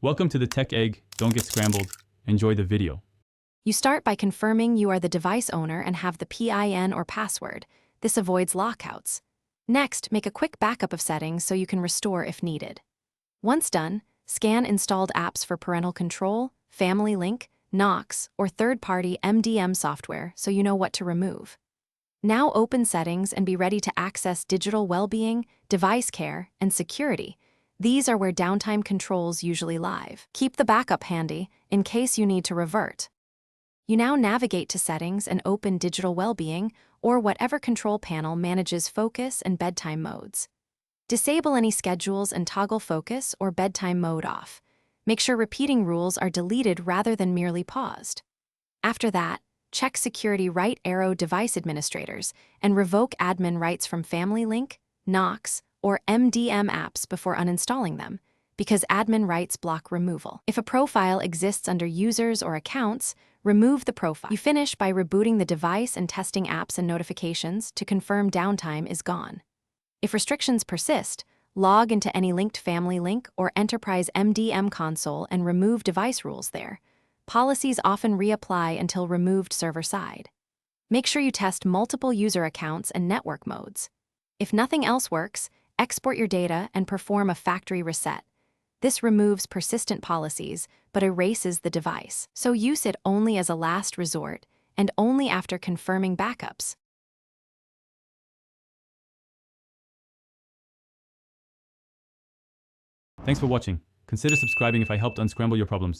Welcome to the Tech Egg. Don't get scrambled. Enjoy the video. You start by confirming you are the device owner and have the PIN or password. This avoids lockouts. Next, make a quick backup of settings so you can restore if needed. Once done, scan installed apps for parental control, family link, Knox, or third-party MDM software so you know what to remove. Now open settings and be ready to access digital well-being, device care, and security. These are where downtime controls usually live. Keep the backup handy in case you need to revert. You now navigate to settings and open digital well-being or whatever control panel manages focus and bedtime modes. Disable any schedules and toggle focus or bedtime mode off. Make sure repeating rules are deleted rather than merely paused. After that, check security right arrow device administrators and revoke admin rights from Family Link, Knox, or MDM apps before uninstalling them, because admin rights block removal. If a profile exists under users or accounts, remove the profile. You finish by rebooting the device and testing apps and notifications to confirm downtime is gone. If restrictions persist, log into any linked Family Link or Enterprise MDM console and remove device rules there. Policies often reapply until removed server-side. Make sure you test multiple user accounts and network modes. If nothing else works, export your data and perform a factory reset. This removes persistent policies but erases the device, so use it only as a last resort and only after confirming backups. Thanks for watching. Consider subscribing if I helped unscramble your problems.